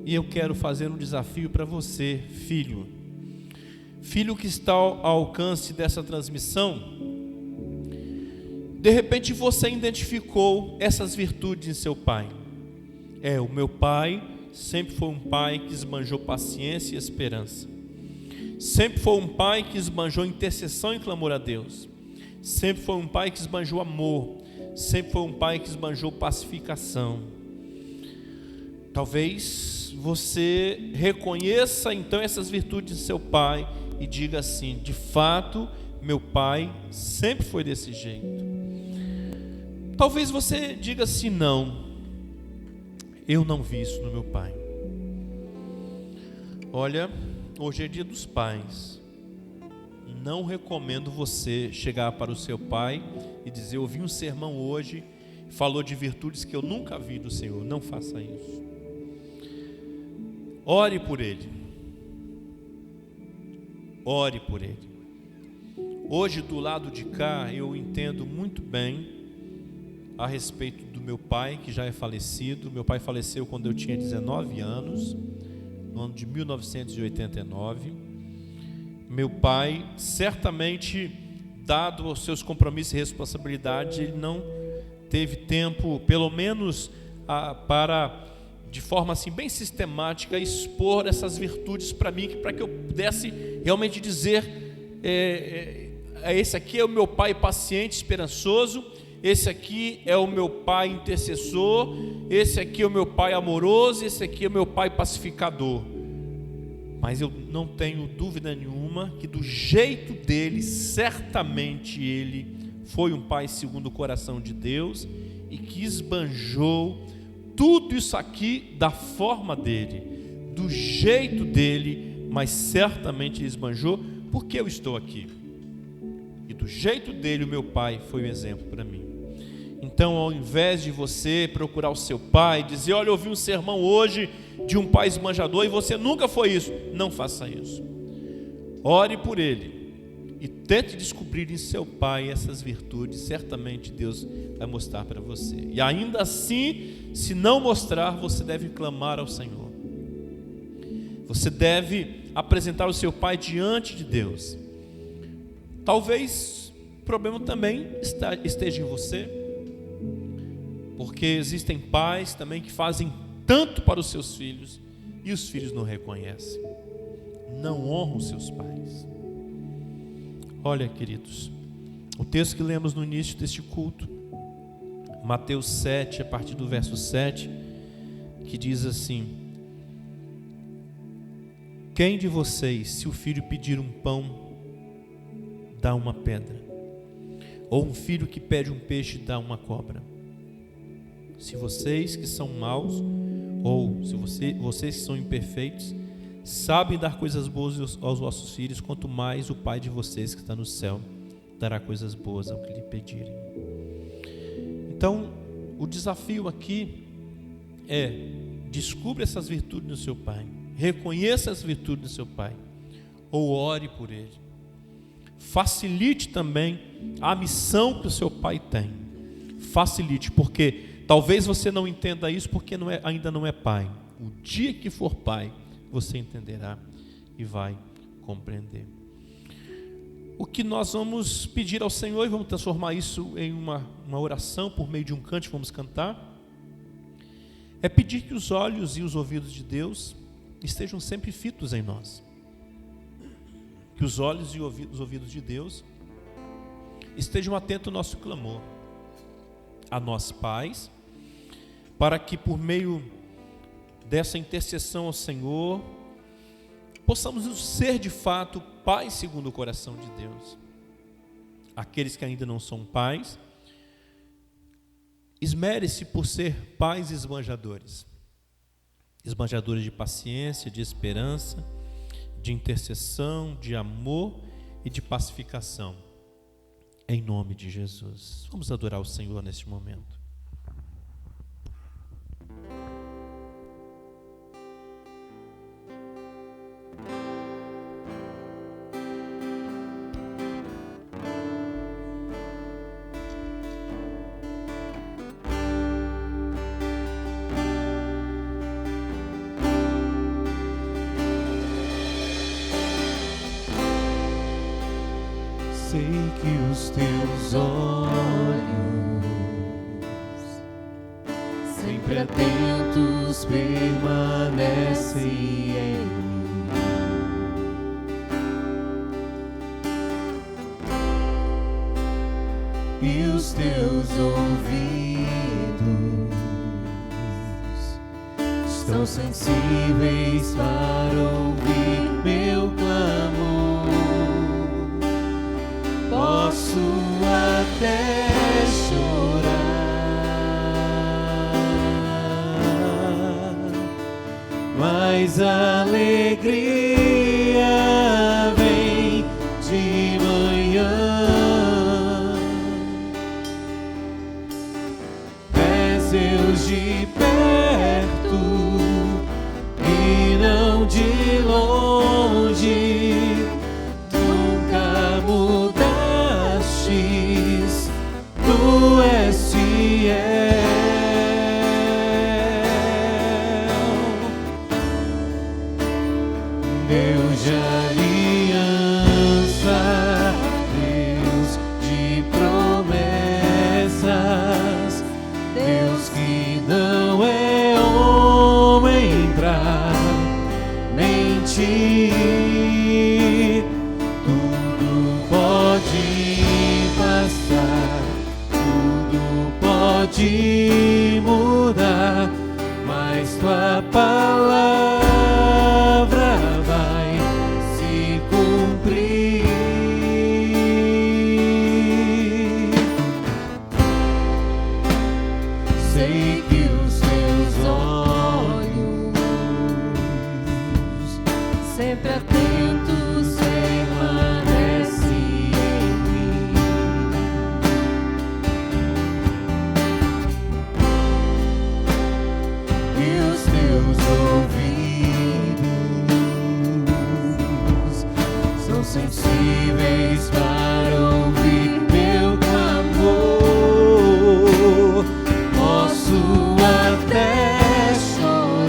E eu quero fazer um desafio para você, filho. Filho que está ao alcance dessa transmissão. De repente você identificou essas virtudes em seu pai. O meu pai sempre foi um pai que esbanjou paciência e esperança. Sempre foi um pai que esbanjou intercessão e clamor a Deus. Sempre foi um pai que esbanjou amor. Sempre foi um pai que esbanjou pacificação. Talvez você reconheça então essas virtudes de seu pai e diga assim: de fato, meu pai sempre foi desse jeito. Talvez você diga assim: não, eu não vi isso no meu pai. Olha, hoje é Dia dos Pais. Não recomendo você chegar para o seu pai e dizer: eu ouvi um sermão hoje, falou de virtudes que eu nunca vi do Senhor. Não faça isso. Ore por ele. Ore por ele. Hoje, do lado de cá, eu entendo muito bem a respeito do meu pai, que já é falecido. Meu pai faleceu quando eu tinha 19 anos, no ano de 1989. Meu pai, certamente, dado aos seus compromissos e responsabilidades, ele não teve tempo, pelo menos, para, de forma assim bem sistemática, expor essas virtudes para mim, para que eu pudesse realmente dizer: esse aqui é o meu pai paciente, esperançoso, esse aqui é o meu pai intercessor, esse aqui é o meu pai amoroso, esse aqui é o meu pai pacificador. Mas eu não tenho dúvida nenhuma que do jeito dele, certamente ele foi um pai segundo o coração de Deus e que esbanjou tudo isso aqui da forma dele, do jeito dele, mas certamente ele esbanjou porque eu estou aqui. E do jeito dele, o meu pai foi um exemplo para mim. Então, ao invés de você procurar o seu pai, dizer: olha, eu ouvi um sermão hoje de um pai esbanjador e você nunca foi isso, não faça isso. Ore por ele e tente descobrir em seu pai essas virtudes. Certamente Deus vai mostrar para você. E ainda assim, se não mostrar, você deve clamar ao Senhor. Você deve apresentar o seu pai diante de Deus. Talvez o problema também esteja em você, porque existem pais também que fazem tanto para os seus filhos, e os filhos não reconhecem, não honram seus pais. Olha, queridos, o texto que lemos no início deste culto, Mateus 7, a partir do verso 7, que diz assim: quem de vocês, se o filho pedir um pão, dá uma pedra? Ou um filho que pede um peixe, dá uma cobra? Se vocês que são maus, ou se vocês que são imperfeitos, sabem dar coisas boas aos vossos filhos, quanto mais o Pai de vocês que está no céu dará coisas boas ao que lhe pedirem. Então, o desafio aqui é: descubra essas virtudes no seu pai, reconheça as virtudes do seu pai, ou ore por ele. Facilite também a missão que o seu pai tem. Facilite, porque talvez você não entenda isso porque ainda não é pai. O dia que for pai, você entenderá e vai compreender. O que nós vamos pedir ao Senhor, e vamos transformar isso em uma oração por meio de um cântico, vamos cantar, é pedir que os olhos e os ouvidos de Deus estejam sempre fitos em nós. Que os olhos e os ouvidos de Deus estejam atentos ao nosso clamor, a nós pais, para que por meio dessa intercessão ao Senhor, possamos ser de fato pais segundo o coração de Deus. Aqueles que ainda não são pais, esmere-se por ser pais esbanjadores. Esbanjadores de paciência, de esperança, de intercessão, de amor e de pacificação. Em nome de Jesus. Vamos adorar o Senhor neste momento. Sei que os teus olhos, sempre atentos, permanecem em mim. E os teus ouvidos estão sensíveis para ouvir meu clamor. Posso até chorar, mas a alegria vem de manhã. Pés Deus de perto e não de longe, nunca muda. Tu és fiel, Deus de aliança, Deus de promessas, Deus que não é homem pra mentir. Tudo pode passar, tudo pode mudar, mas tua palavra vai se cumprir. Sei que os teus olhos, sempre atentos, permanecem em mim. E os teus ouvidos são sensíveis para ouvir meu clamor. Posso até chorar,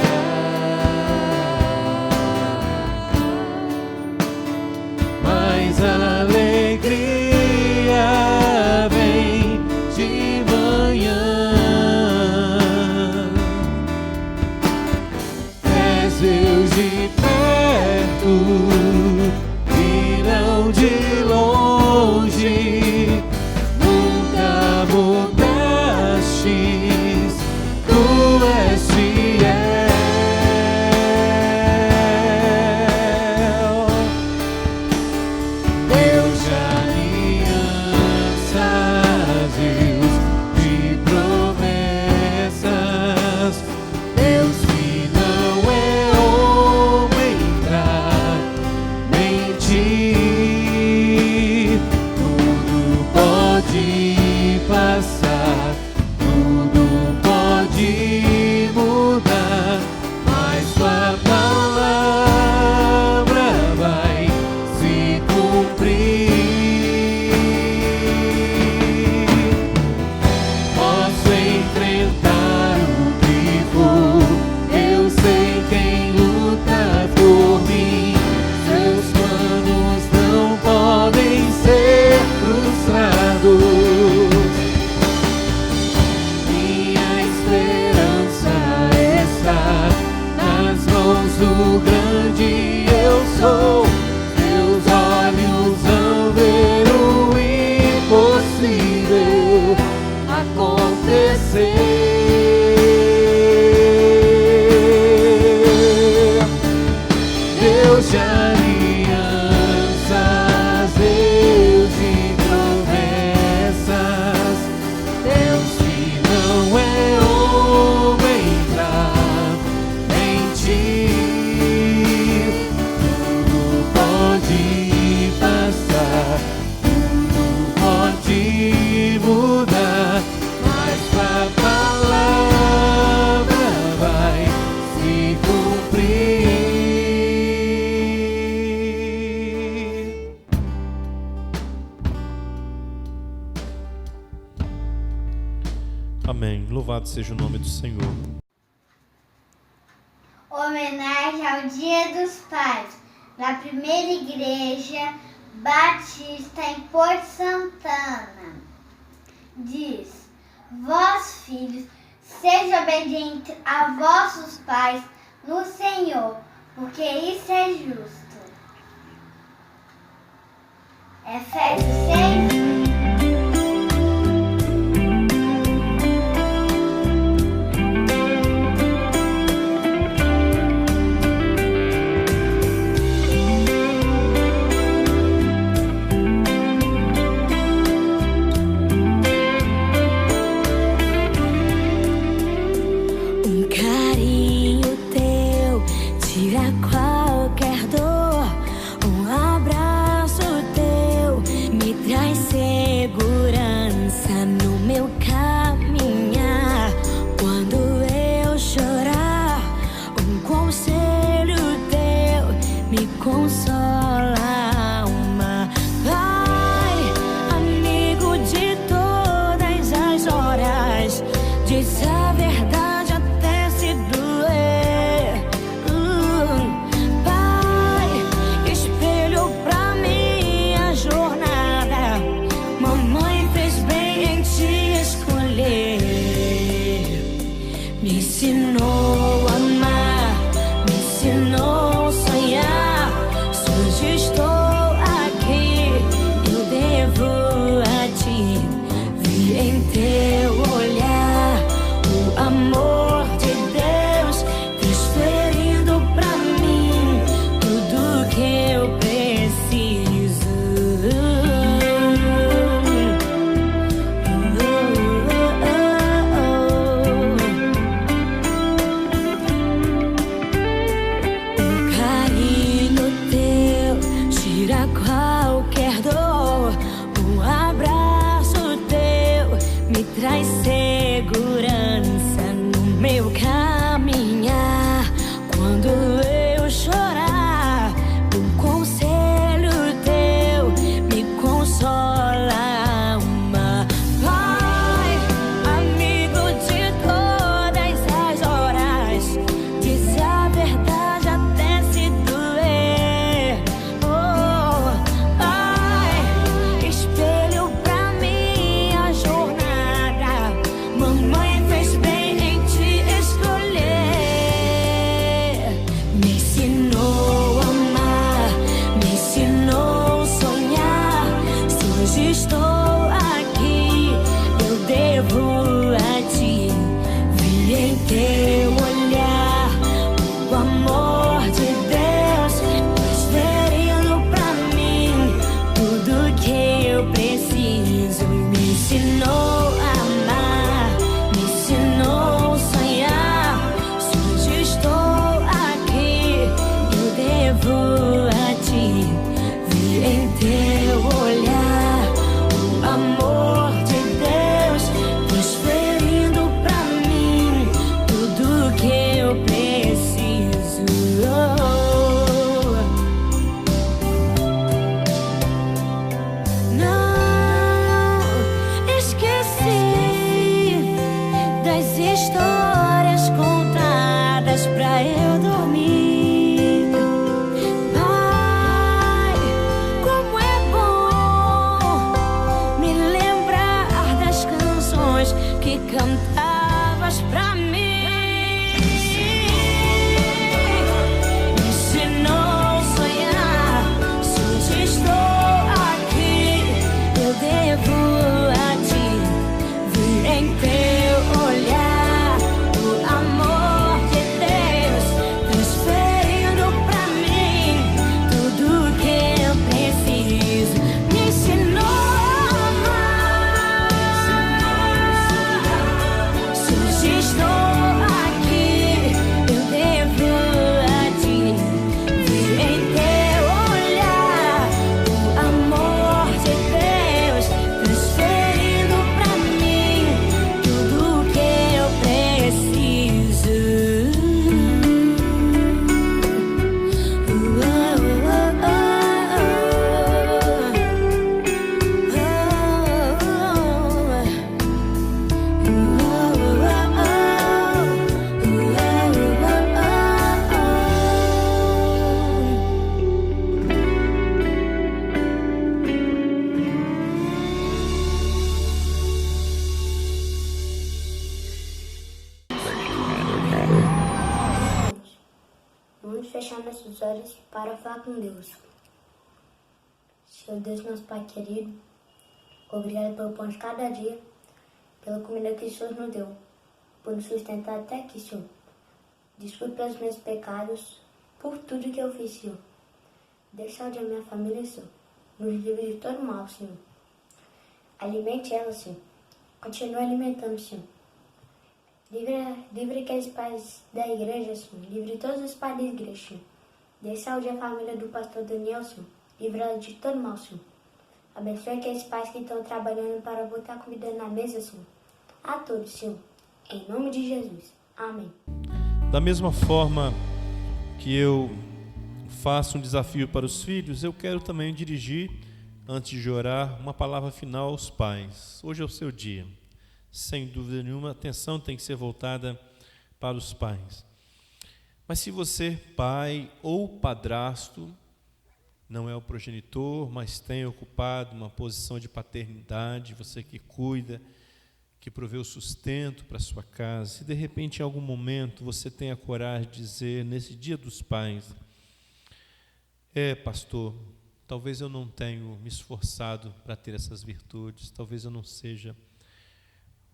mas a alegria vem de manhã. de longe, nunca mudastes, tu és fiel. Deus de alianças, Deus de promessas, Deus que não é homem pra mentir. Tudo pode passar, tudo pode mudar, mas tua palavra vai se cumprir. Posso enfrentar o que for, eu sei quem luta por mim. Seus planos não podem ser frustrados. Minha esperança está nas mãos do grande eu sou. Meus olhos vão ver o impossível acontecer. Deus de alianças, Deus de promessas, Deus que não é homem pra mentir. Tudo pode passar, tudo pode mudar, mas a palavra vai se cumprir. Amém. Louvado seja o nome do Senhor. Homenagem ao Dia dos Pais, da primeira igreja batista em Porto Santana. Diz: vós, filhos, sejam obedientes a vossos pais no Senhor, porque isso é justo. Efésios 6. Um carinho teu tira qualquer dor. Um abraço teu me hoje estou aqui, eu devo a ti. Vi em teu olhar o amor de Deus transferindo pra mim tudo que eu preciso. Me ensinou a amar, me ensinou a sonhar. Se hoje estou aqui, eu devo a ti. Vi em teu olhar o amor de Deus transferindo pra mim tudo que eu preciso. Não esqueci das histórias contadas pra eu dormir. Pai, como é bom me lembrar das canções que cantavas pra mim. Me ensinou a sonhar. Se hoje estou aqui, eu devo a ti. Vi em teu olhar o amor de Deus transferindo pra mim tudo que eu preciso. Me ensinou a amar. Se hoje estou aqui, eu devo a ti. Vi em teu olhar o amor de Deus transferindo pra mim tudo que eu preciso. Vamos fechar nossos olhos para falar com Deus. Senhor Deus, nosso Pai querido, obrigado pelo pão de cada dia, pela comida que o Senhor nos deu, por nos sustentar até aqui, Senhor. Desculpe pelos meus pecados, por tudo que eu fiz, Senhor. Dê saúde à minha família, Senhor. Nos livre de todo mal, Senhor. Alimente ela, Senhor. Continue alimentando, Senhor. Livre aqueles pais da igreja, Senhor. Livre todos os pais da igreja, Senhor. Dê saúde à família do pastor Daniel, Senhor. Livre ela de todo mal, Senhor. Abençoe aqueles pais que estão trabalhando para botar comida na mesa, Senhor. A todos, Senhor. Em nome de Jesus. Amém. Da mesma forma que eu faço um desafio para os filhos, eu quero também dirigir, antes de orar, uma palavra final aos pais. Hoje é o seu dia. Sem dúvida nenhuma, a atenção tem que ser voltada para os pais. Mas se você, pai ou padrasto, não é o progenitor, mas tem ocupado uma posição de paternidade, você que cuida, que provê o sustento para a sua casa, se de repente em algum momento você tem a coragem de dizer, nesse dia dos pais, pastor, talvez eu não tenha me esforçado para ter essas virtudes, talvez eu não seja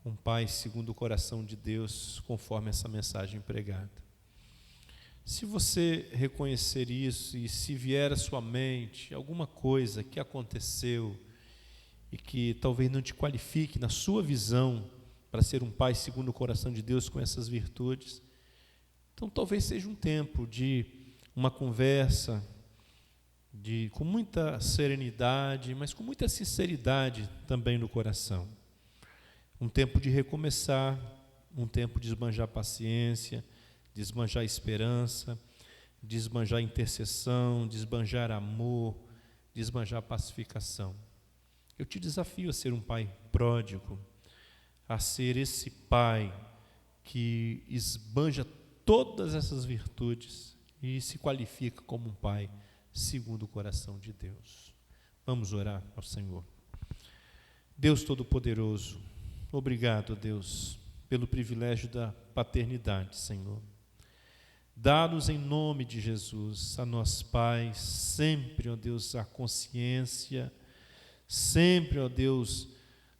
um pai segundo o coração de Deus, conforme essa mensagem pregada. Se você reconhecer isso e se vier à sua mente alguma coisa que aconteceu e que talvez não te qualifique na sua visão para ser um pai segundo o coração de Deus com essas virtudes, então talvez seja um tempo de uma conversa com muita serenidade, mas com muita sinceridade também no coração. Um tempo de recomeçar, um tempo de esbanjar paciência, de esbanjar esperança, de esbanjar intercessão, de esbanjar amor, de esbanjar pacificação. Eu te desafio a ser um pai pródigo, a ser esse pai que esbanja todas essas virtudes e se qualifica como um pai segundo o coração de Deus. Vamos orar ao Senhor. Deus Todo-Poderoso, obrigado, Deus, pelo privilégio da paternidade, Senhor. Dá-nos em nome de Jesus, a nós pais, sempre, ó Deus, a consciência sempre, ó Deus,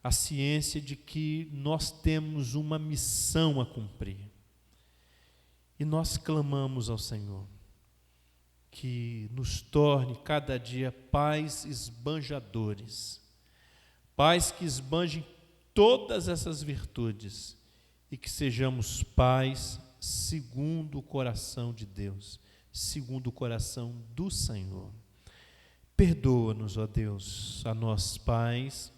a ciência de que nós temos uma missão a cumprir. E nós clamamos ao Senhor que nos torne cada dia pais esbanjadores, pais que esbanjem todas essas virtudes e que sejamos pais segundo o coração de Deus, segundo o coração do Senhor. Perdoa-nos, ó Deus, a nós pais,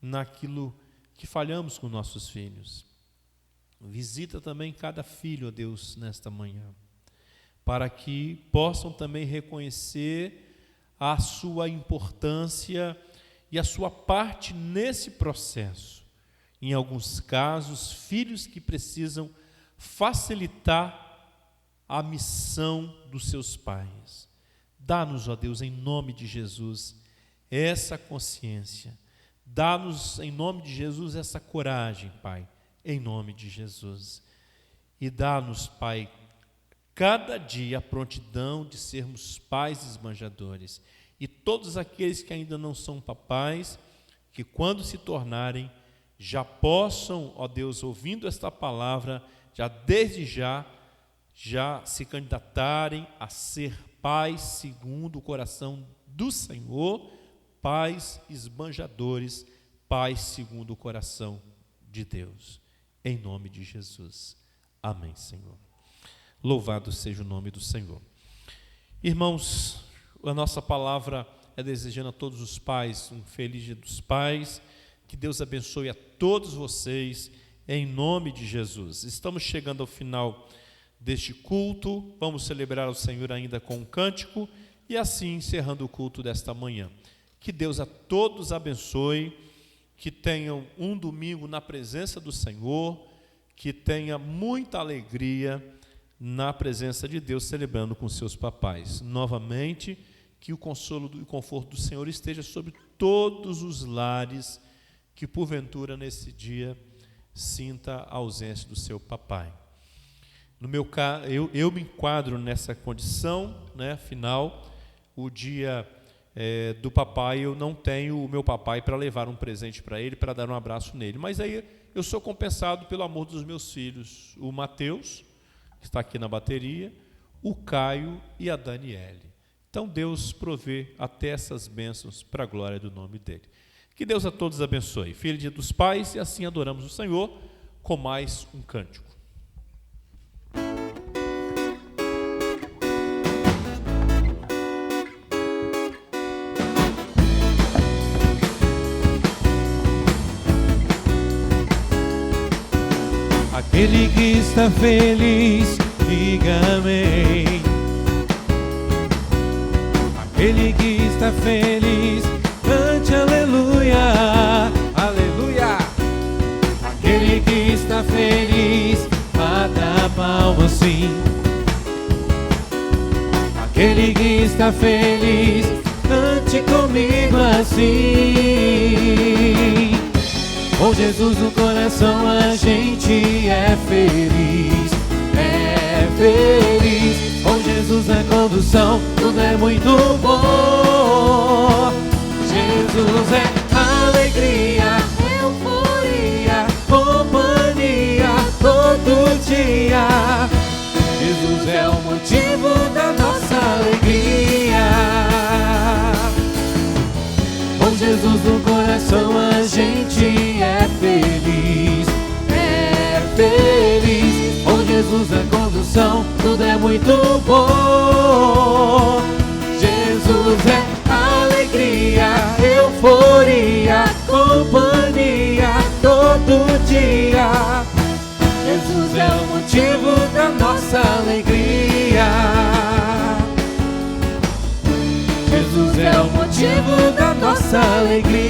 naquilo que falhamos com nossos filhos. Visita também cada filho, ó Deus, nesta manhã, para que possam também reconhecer a sua importância e a sua parte nesse processo. Em alguns casos, filhos que precisam facilitar a missão dos seus pais. Dá-nos, ó Deus, em nome de Jesus, essa consciência. Dá-nos, em nome de Jesus, essa coragem, Pai, em nome de Jesus. E dá-nos, Pai, cada dia a prontidão de sermos pais esbanjadores. E todos aqueles que ainda não são papais, que quando se tornarem, já possam, ó Deus, ouvindo esta palavra, já desde já se candidatarem a ser pais segundo o coração do Senhor, pais esbanjadores, pais segundo o coração de Deus. Em nome de Jesus. Amém, Senhor. Louvado seja o nome do Senhor. Irmãos, a nossa palavra é desejando a todos os pais um feliz Dia dos Pais. Que Deus abençoe a todos vocês, em nome de Jesus. Estamos chegando ao final deste culto. Vamos celebrar o Senhor ainda com um cântico e assim encerrando o culto desta manhã. Que Deus a todos abençoe, que tenham um domingo na presença do Senhor, que tenha muita alegria na presença de Deus, celebrando com seus papais. Novamente, que o consolo e o conforto do Senhor esteja sobre todos os lares que porventura nesse dia sinta a ausência do seu papai. No meu caso, eu me enquadro nessa condição, né? Afinal, o dia do papai, eu não tenho o meu papai para levar um presente para ele, para dar um abraço nele. Mas aí eu sou compensado pelo amor dos meus filhos, o Mateus, que está aqui na bateria, o Caio e a Daniele. Então Deus provê até essas bênçãos para a glória do nome dele. Que Deus a todos abençoe. Feliz Dia dos Pais, e assim adoramos o Senhor com mais um cântico. Aquele que está feliz, diga amém. Aquele que está feliz, cante aleluia, aleluia. Aquele que está feliz, bata a palma sim. Aquele que está feliz, cante comigo assim. Com Jesus no coração a gente é feliz, é feliz. Com Jesus na condução tudo é muito bom. Jesus é alegria, euforia, companhia todo dia. Jesus é o motivo da nossa alegria. Com Jesus no coração a gente é feliz, é feliz. Com Jesus na condução tudo é muito bom. Jesus é alegria, euforia, companhia todo dia. Jesus é o motivo da nossa alegria. Jesus é o motivo da nossa alegria.